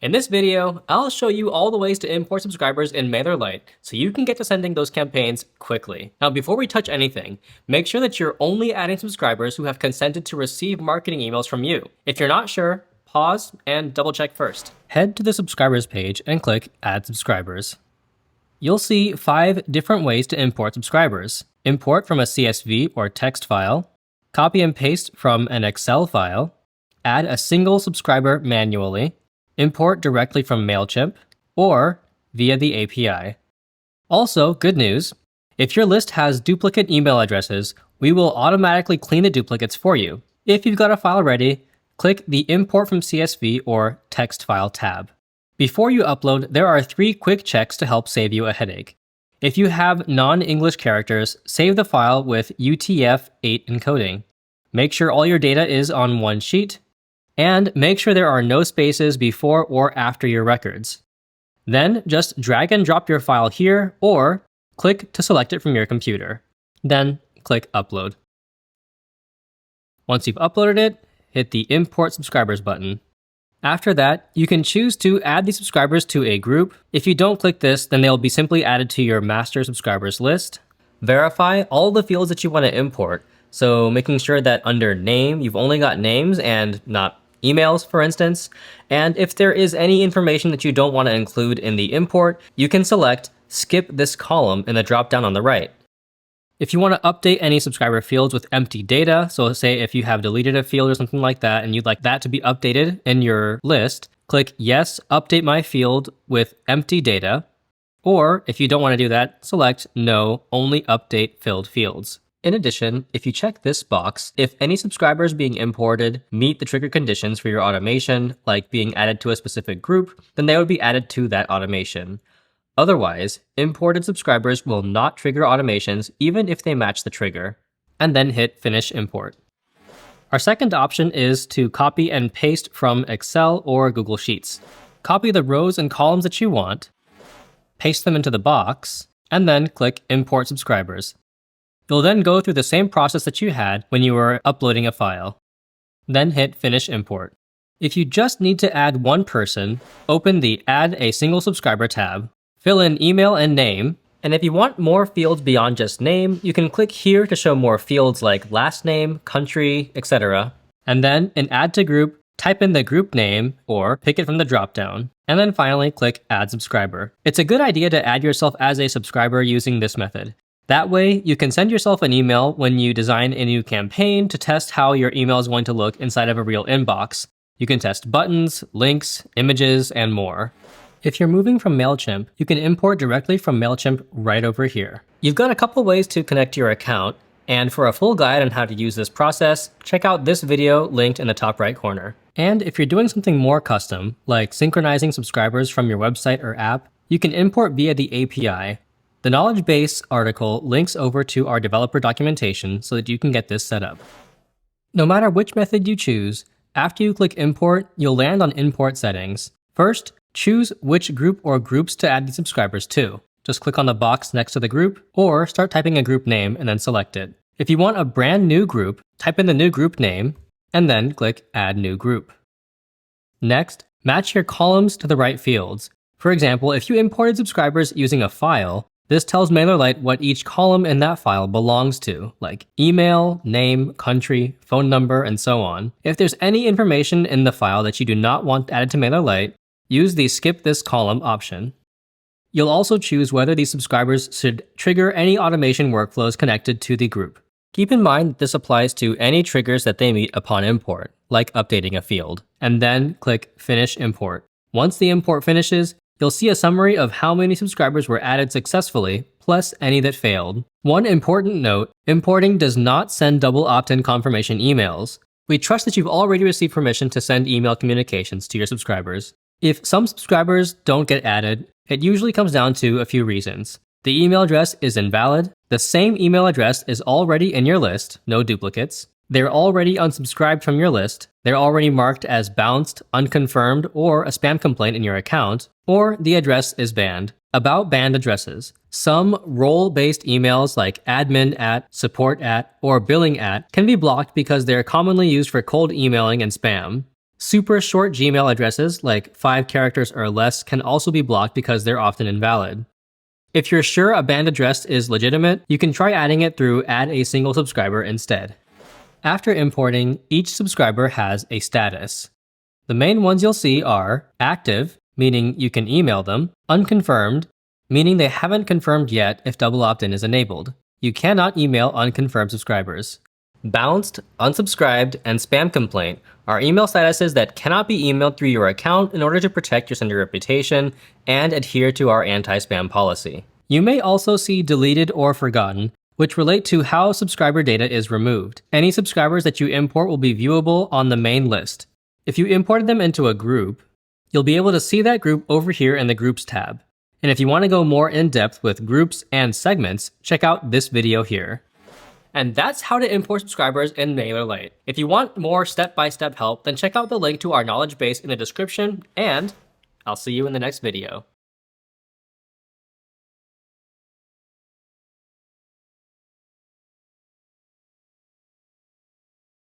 In this video, I'll show you all the ways to import subscribers in MailerLite so you can get to sending those campaigns quickly. Now, before we touch anything, make sure that you're only adding subscribers who have consented to receive marketing emails from you. If you're not sure, pause and double check first. Head to the subscribers page and click Add Subscribers. You'll see 5 different ways to import subscribers. Import from a CSV or text file, copy and paste from an Excel file, add a single subscriber manually, import directly from MailChimp, or via the API. Also, good news, if your list has duplicate email addresses, we will automatically clean the duplicates for you. If you've got a file ready, click the Import from CSV or Text File tab. Before you upload, there are 3 quick checks to help save you a headache. If you have non-English characters, save the file with UTF-8 encoding. Make sure all your data is on one sheet, and make sure there are no spaces before or after your records. Then just drag and drop your file here, or click to select it from your computer. Then click Upload. Once you've uploaded it, hit the Import Subscribers button. After that, you can choose to add these subscribers to a group. If you don't click this, then they'll be simply added to your master subscribers list. Verify all the fields that you want to import, so making sure that under name, you've only got names and not emails, for instance. And if there is any information that you don't want to include in the import, you can select Skip this column in the drop-down on the right. If you want to update any subscriber fields with empty data, so say if you have deleted a field or something like that and you'd like that to be updated in your list, click Yes, Update My Field with Empty Data. Or if you don't want to do that, select No, Only Update Filled Fields. In addition, if you check this box, if any subscribers being imported meet the trigger conditions for your automation, like being added to a specific group, then they would be added to that automation. Otherwise, imported subscribers will not trigger automations even if they match the trigger. And then hit Finish Import. Our second option is to copy and paste from Excel or Google Sheets. Copy the rows and columns that you want, paste them into the box, and then click Import Subscribers. You'll then go through the same process that you had when you were uploading a file. Then hit Finish Import. If you just need to add one person, open the Add a Single Subscriber tab, fill in email and name, and if you want more fields beyond just name, you can click here to show more fields like last name, country, etc. And then in Add to Group, type in the group name or pick it from the dropdown. And then finally click Add Subscriber. It's a good idea to add yourself as a subscriber using this method. That way, you can send yourself an email when you design a new campaign to test how your email is going to look inside of a real inbox. You can test buttons, links, images, and more. If you're moving from MailChimp, you can import directly from MailChimp right over here. You've got a couple ways to connect your account, and for a full guide on how to use this process, check out this video linked in the top right corner. And if you're doing something more custom, like synchronizing subscribers from your website or app, you can import via the API. The knowledge base article links over to our developer documentation so that you can get this set up. No matter which method you choose, after you click Import, you'll land on Import Settings. First, choose which group or groups to add the subscribers to. Just click on the box next to the group, or start typing a group name and then select it. If you want a brand new group, type in the new group name, and then click Add New Group. Next, match your columns to the right fields. For example, if you imported subscribers using a file, this tells MailerLite what each column in that file belongs to, like email, name, country, phone number, and so on. If there's any information in the file that you do not want added to MailerLite, use the Skip This Column option. You'll also choose whether these subscribers should trigger any automation workflows connected to the group. Keep in mind that this applies to any triggers that they meet upon import, like updating a field, and then click Finish Import. Once the import finishes, you'll see a summary of how many subscribers were added successfully, plus any that failed. One important note, importing does not send double opt-in confirmation emails. We trust that you've already received permission to send email communications to your subscribers. If some subscribers don't get added, it usually comes down to a few reasons. The email address is invalid, the same email address is already in your list, no duplicates, they're already unsubscribed from your list, they're already marked as bounced, unconfirmed, or a spam complaint in your account, or the address is banned. About banned addresses. Some role-based emails like admin@, support@, or billing@ can be blocked because they're commonly used for cold emailing and spam. Super short Gmail addresses, like 5 characters or less, can also be blocked because they're often invalid. If you're sure a banned address is legitimate, you can try adding it through Add a Single Subscriber instead. After importing, each subscriber has a status. The main ones you'll see are active, meaning you can email them, unconfirmed, meaning they haven't confirmed yet if double opt-in is enabled. You cannot email unconfirmed subscribers. Bounced, unsubscribed, and spam complaint are email statuses that cannot be emailed through your account in order to protect your sender reputation and adhere to our anti-spam policy. You may also see deleted or forgotten, which relate to how subscriber data is removed. Any subscribers that you import will be viewable on the main list. If you imported them into a group, you'll be able to see that group over here in the Groups tab. And if you want to go more in depth with groups and segments, check out this video here. And that's how to import subscribers in MailerLite. If you want more step-by-step help, then check out the link to our knowledge base in the description, and I'll see you in the next video.